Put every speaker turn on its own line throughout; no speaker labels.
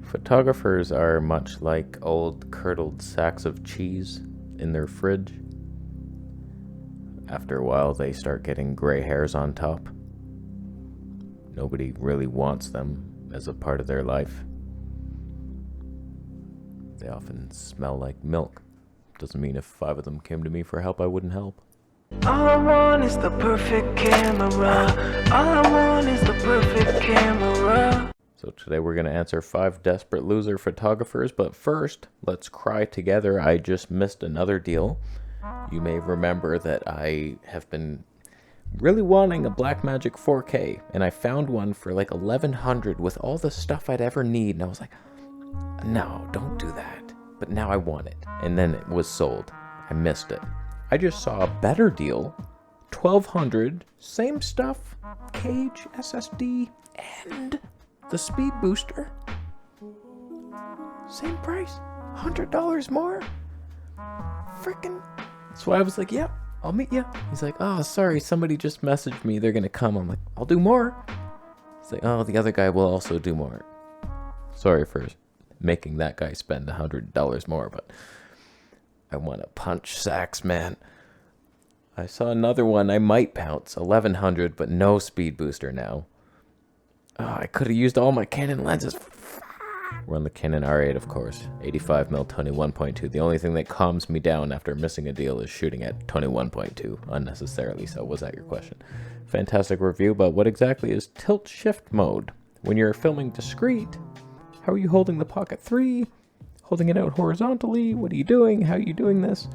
Photographers are much like old curdled sacks of cheese in their fridge. After a while, they start getting gray hairs on top. Nobody really wants them as a part of their life. They often smell like milk. Doesn't mean if 5 of them came to me for help, I wouldn't help.
All I want is the perfect camera. All I want is the perfect camera.
So today we're going to answer 5 desperate loser photographers, but first, let's cry together. I just missed another deal. You may remember that I have been really wanting a Blackmagic 4K, and I found one for like $1,100 with all the stuff I'd ever need, and I was like, no, don't do that. But now I want it, and then it was sold. I missed it. I just saw a better deal, $1,200, same stuff, cage, SSD, and the speed booster. Same price, $100 more. Freaking. So I was like, yeah, I'll meet you. He's like, oh, sorry, somebody just messaged me. They're going to come. I'm like, I'll do more. He's like, oh, the other guy will also do more. Sorry for making that guy spend $100 more, but I want to punch sacks, man. I saw another one I might pounce, $1,100, but no speed booster now. Oh, I could have used all my Canon lenses. We're on the Canon R8, of course. 85mm 21.2. The only thing that calms me down after missing a deal is shooting at 21.2 unnecessarily. So was that your question? Fantastic review, but what exactly is tilt shift mode? When you're filming discrete, how are you holding the Pocket 3? Holding it out horizontally? What are you doing? How are you doing this?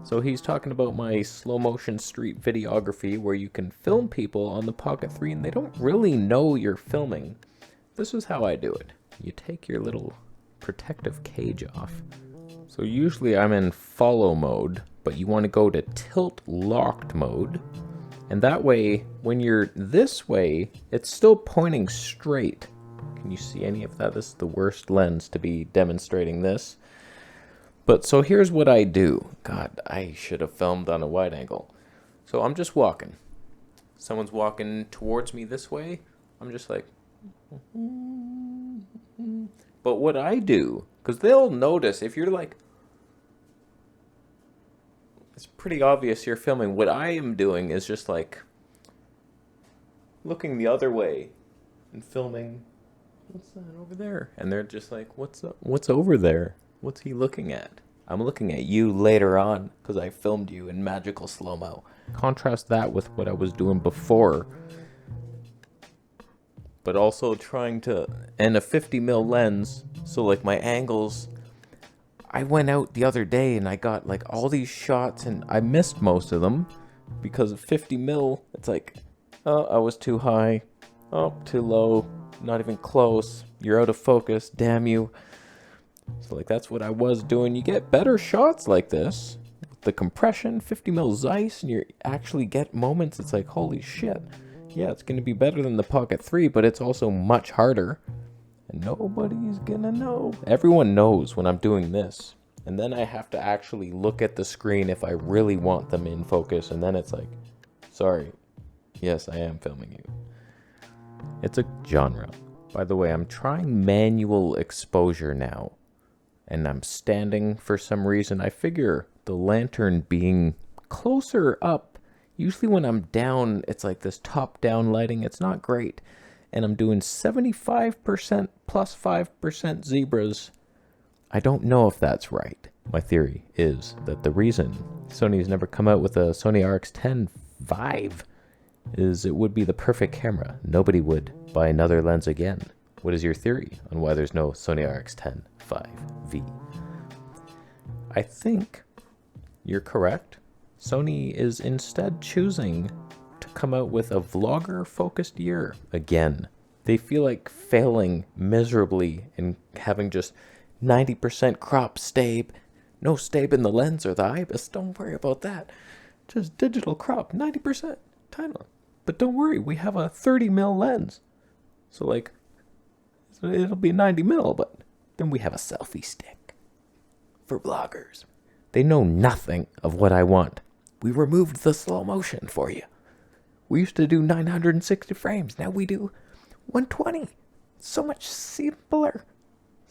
So he's talking about my slow motion street videography where you can film people on the Pocket 3 and they don't really know you're filming. This is how I do it. You take your little protective cage off. So usually I'm in follow mode, but you want to go to tilt locked mode. And that way, when you're this way, it's still pointing straight. Can you see any of that? This is the worst lens to be demonstrating this. But so here's what I do. God, I should have filmed on a wide angle. So I'm just walking. Someone's walking towards me this way. I'm just like... But what I do, because they'll notice if you're like... It's pretty obvious you're filming. What I am doing is just like... looking the other way and filming... What's that over there? And they're just like, what's over there? What's he looking at? I'm looking at you later on because I filmed you in magical slow-mo. Contrast that with what I was doing before. But also trying to... And a 50mm lens. So like my angles... I went out the other day and I got like all these shots and I missed most of them. Because of 50mm. It's like, oh, I was too high. Oh, too low. Not even close. You're out of focus. Damn you. So like that's what I was doing. You get better shots like this. The compression, 50mm Zeiss, and you actually get moments. It's like, holy shit. Yeah, it's going to be better than the Pocket 3, but it's also much harder. And nobody's going to know. Everyone knows when I'm doing this. And then I have to actually look at the screen if I really want them in focus. And then it's like, sorry. Yes, I am filming you. It's a genre. By the way, I'm trying manual exposure now. And I'm standing for some reason. I figure the lantern being closer up. Usually when I'm down, it's like this top-down lighting. It's not great. And I'm doing 75% plus 5% zebras. I don't know if that's right. My theory is that the reason Sony's never come out with a Sony RX10 Vive is it would be the perfect camera. Nobody would buy another lens again. What is your theory on why there's no Sony RX10 5V? I think you're correct. Sony is instead choosing to come out with a vlogger-focused year again. They feel like failing miserably and having just 90% crop stabe. No stabe in the lens or the IBIS. Don't worry about that. Just digital crop, 90%. Tiny. But don't worry, we have a 30mm lens. So like, it'll be 90mm, but then we have a selfie stick for vloggers. They know nothing of what I want. We removed the slow motion for you. We used to do 960 frames. Now we do 120. So much simpler.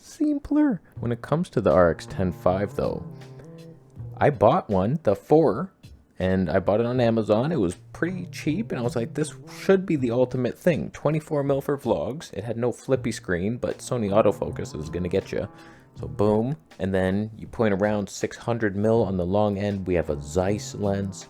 simpler. When it comes to the RX-10 though, I bought one, the 4, and I bought it on Amazon. It was pretty cheap, and I was like, this should be the ultimate thing. 24mm for vlogs. It had no flippy screen, but Sony autofocus is gonna get you. So boom, and then you point around 600mm on the long end. We have a Zeiss lens.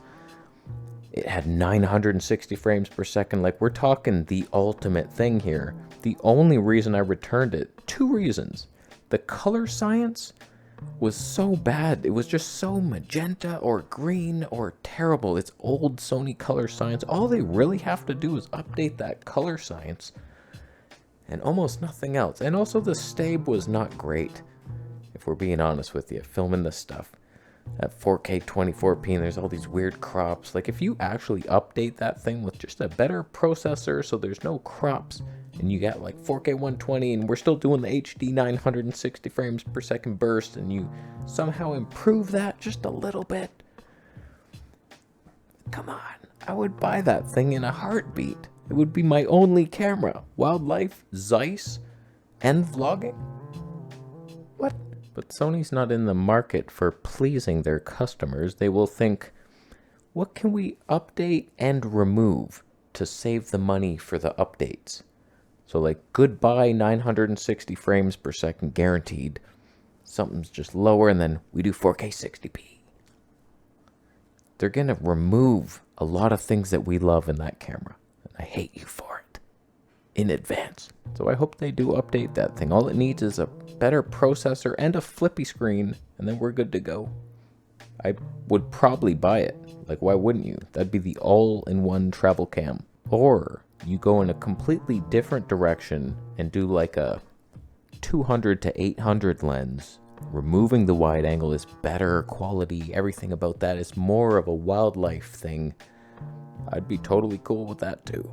It had 960 frames per second. Like, we're talking the ultimate thing here. The only reason I returned it, 2 reasons. The color science was so bad. It was just so magenta or green or terrible. It's old Sony color science. All they really have to do is update that color science and almost nothing else. And also the stab was not great, if we're being honest with you, filming this stuff at 4K 24p, and there's all these weird crops. Like, if you actually update that thing with just a better processor so there's no crops, and you got like 4K 120, and we're still doing the HD 960 frames per second burst, and you somehow improve that just a little bit, come on, I would buy that thing in a heartbeat. It would be my only camera. Wildlife, Zeiss, and vlogging. What? But Sony's not in the market for pleasing their customers. They will think, what can we update and remove to save the money for the updates? So like, goodbye 960 frames per second guaranteed. Something's just lower, and then we do 4K 60p. They're gonna remove a lot of things that we love in that camera. And I hate you for it in advance. So I hope they do update that thing. All it needs is a better processor and a flippy screen, and then we're good to go. I would probably buy it. Like, why wouldn't you? That'd be the all-in-one travel cam. Or you go in a completely different direction and do like a 200 to 800 lens. Removing the wide angle is better quality. Everything about that is more of a wildlife thing. I'd be totally cool with that too.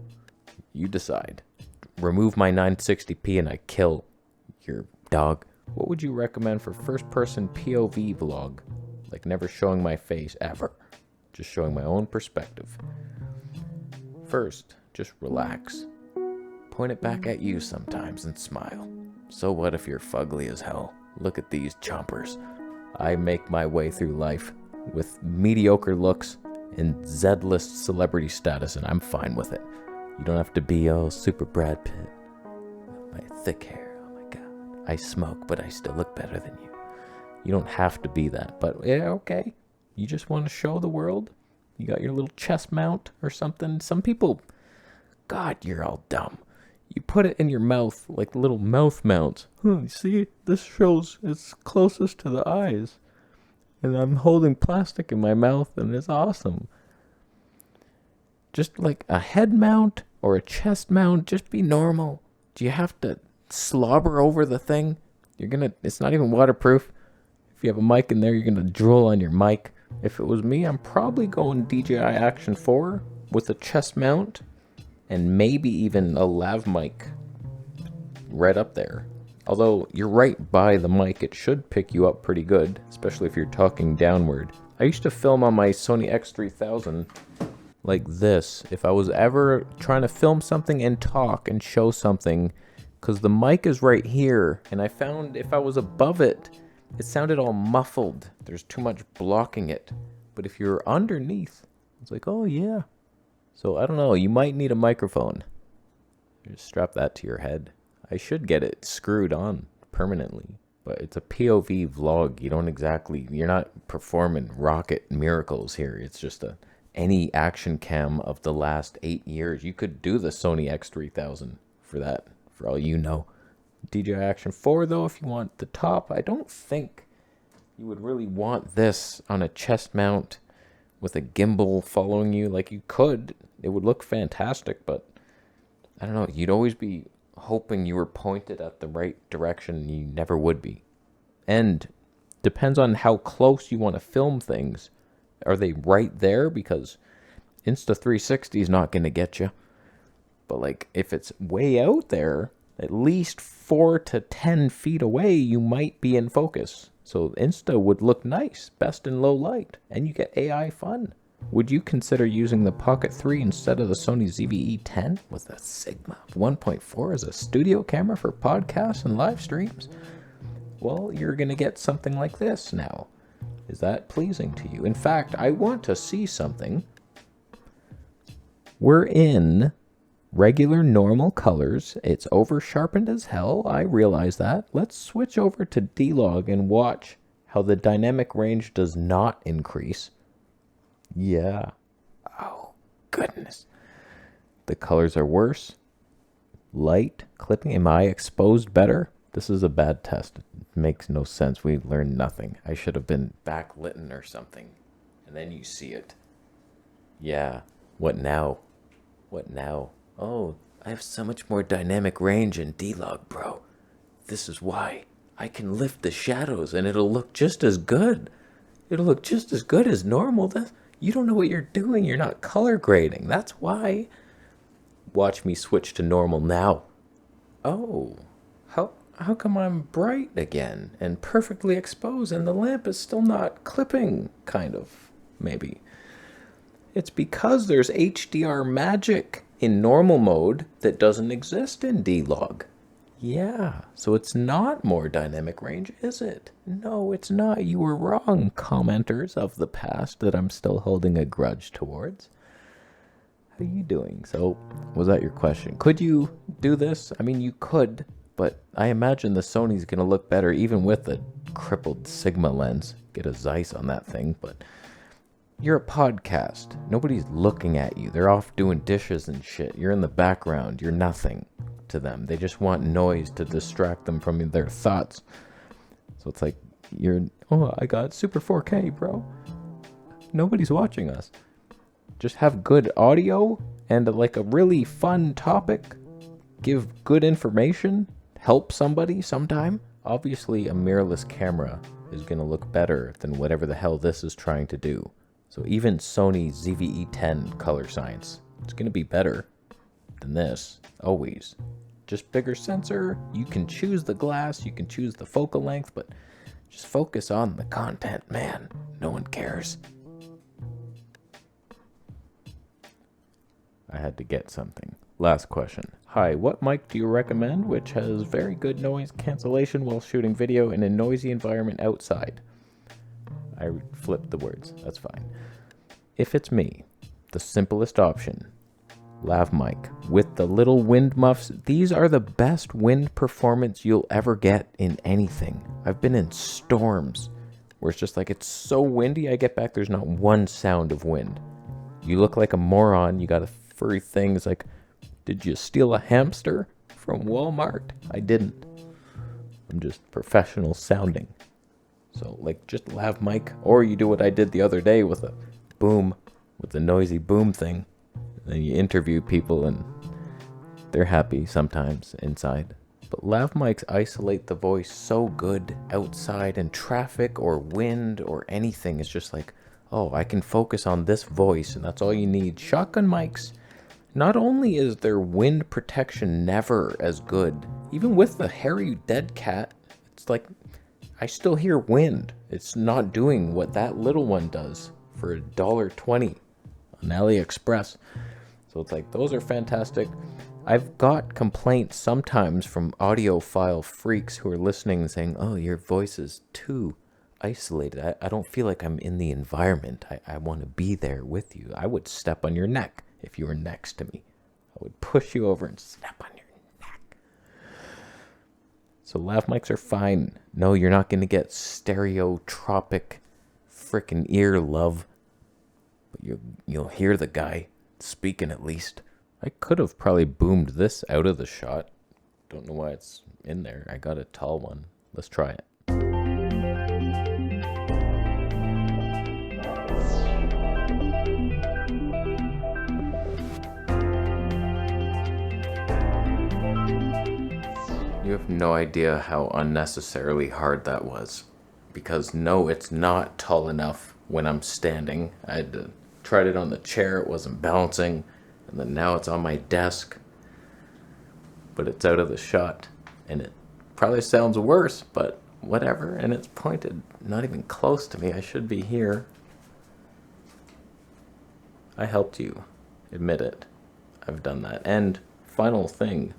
You decide. Remove my 960p and I kill your dog. What would you recommend for first-person POV vlog? Like, never showing my face ever. Just showing my own perspective. First, just relax. Point it back at you sometimes and smile. So what if you're fugly as hell? Look at these chompers. I make my way through life with mediocre looks and Z-list celebrity status, and I'm fine with it. You don't have to be all super Brad Pitt. My thick hair, oh my god. I smoke, but I still look better than you. You don't have to be that, but yeah, okay. You just want to show the world? You got your little chest mount or something? Some people, God, you're all dumb. You put it in your mouth, like little mouth mounts. See, this shows it's closest to the eyes. And I'm holding plastic in my mouth, and it's awesome. Just like a head mount or a chest mount, just be normal. Do you have to slobber over the thing? It's not even waterproof. If you have a mic in there, you're gonna drool on your mic. If it was me, I'm probably going DJI Action 4 with a chest mount and maybe even a lav mic right up there. Although you're right by the mic, it should pick you up pretty good, especially if you're talking downward. I used to film on my Sony X3000 like this. If I was ever trying to film something and talk and show something, because the mic is right here, and I found if I was above it, it sounded all muffled. There's too much blocking it. But if you're underneath, it's like, oh yeah. So I don't know, you might need a microphone. Just strap that to your head. I should get it screwed on permanently. But it's a POV vlog. You're not performing rocket miracles here. It's just any action cam of the last 8 years. You could do the Sony X3000 for that, for all you know. DJI Action 4 though, if you want the top, I don't think you would really want this on a chest mount with a gimbal following you. Like, you could, it would look fantastic, but I don't know, you'd always be hoping you were pointed at the right direction, and you never would be. And depends on how close you want to film things. Are they right there? Because Insta360 is not going to get you. But like, if it's way out there, at least 4 to 10 feet away, you might be in focus. So Insta would look nice, best in low light, and you get AI fun. Would you consider using the Pocket 3 instead of the Sony ZV-E10 with a Sigma 1.4 as a studio camera for podcasts and live streams? well, you're going to get something like this now. Is that pleasing to you? In fact, I want to see something. We're in regular normal colors. It's over sharpened as hell. I realize that. Let's switch over to D-Log and watch how the dynamic range does not increase. Yeah. Oh, goodness. The colors are worse. Light, clipping. Am I exposed better? This is a bad test. It makes no sense. We learned nothing. I should have been backlit or something. And then you see it. Yeah. What now? What now? Oh, I have so much more dynamic range in D-Log, bro. This is why. I can lift the shadows and it'll look just as good. It'll look just as good as normal. You don't know what you're doing. You're not color grading. That's why. Watch me switch to normal now. Oh, how come I'm bright again and perfectly exposed and the lamp is still not clipping, kind of, maybe. It's because there's HDR magic in normal mode that doesn't exist in D-Log. Yeah, so it's not more dynamic range, is it? No, it's not. You were wrong, commenters of the past that I'm still holding a grudge towards. How are you doing? So, was that your question? Could you do this? I mean, you could, but I imagine the Sony's going to look better even with a crippled Sigma lens. Get a Zeiss on that thing, but you're a podcast. Nobody's looking at you. They're off doing dishes and shit. You're in the background. You're nothing to them. They just want noise to distract them from their thoughts. So it's like, I got super 4K, bro. Nobody's watching us. Just have good audio and like a really fun topic. Give good information. Help somebody sometime. Obviously, a mirrorless camera is going to look better than whatever the hell this is trying to do. So even Sony ZV-E10 color science, it's going to be better than this, always. Just bigger sensor. You can choose the glass, you can choose the focal length, but just focus on the content, man. No one cares. I had to get something. Last question. Hi, what mic do you recommend which has very good noise cancellation while shooting video in a noisy environment outside? I flipped the words. That's fine. If it's me, the simplest option, lav mic with the little wind muffs. These are the best wind performance you'll ever get in anything. I've been in storms where it's just like, it's so windy. I get back, there's not one sound of wind. You look like a moron. You got a furry thing. It's like, did you steal a hamster from Walmart? I didn't. I'm just professional sounding. So like just lav mic, or you do what I did the other day with a boom, with the noisy boom thing. And then you interview people and they're happy sometimes inside. But lav mics isolate the voice so good outside in traffic or wind or anything. It's just like, oh, I can focus on this voice and that's all you need. Shotgun mics, not only is their wind protection never as good, even with the hairy dead cat, it's like, I still hear wind. It's not doing what that little one does for $1.20 on AliExpress. So it's like, those are fantastic. I've got complaints sometimes from audiophile freaks who are listening and saying, oh, your voice is too isolated. I don't feel like I'm in the environment. I want to be there with you. I would step on your neck if you were next to me. I would push you over and step on your neck. So lav mics are fine. No, you're not going to get stereotropic frickin' ear love. But you'll hear the guy speaking at least. I could have probably boomed this out of the shot. Don't know why it's in there. I got a tall one. Let's try it. You have no idea how unnecessarily hard that was. Because no, it's not tall enough when I'm standing. I had to tried it on the chair, it wasn't balancing, and then now it's on my desk. But it's out of the shot, and it probably sounds worse, but whatever, and it's pointed not even close to me. I should be here. I helped you. Admit it. I've done that. And final thing.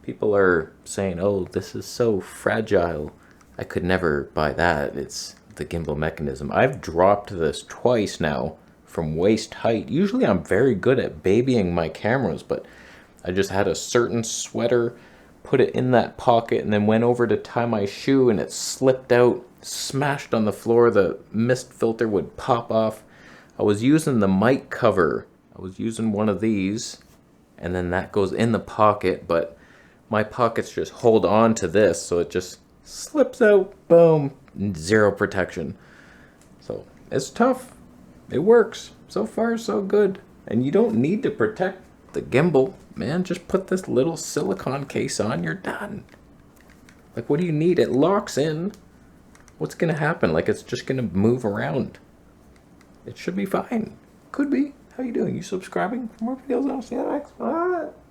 People are saying, oh, this is so fragile. I could never buy that. It's the gimbal mechanism. I've dropped this twice now from waist height. Usually I'm very good at babying my cameras, but I just had a certain sweater, put it in that pocket, and then went over to tie my shoe, and it slipped out, smashed on the floor. The mist filter would pop off. I was using the mic cover. I was using one of these, and then that goes in the pocket, but my pockets just hold on to this, so it just slips out. Boom. Zero protection. So it's tough. It works. So far, so good. And you don't need to protect the gimbal, man. Just put this little silicone case on, you're done. Like, what do you need? It locks in. What's gonna happen? Like, it's just gonna move around. It should be fine. Could be. How you doing? You subscribing for more videos? I'll see you next. Bye.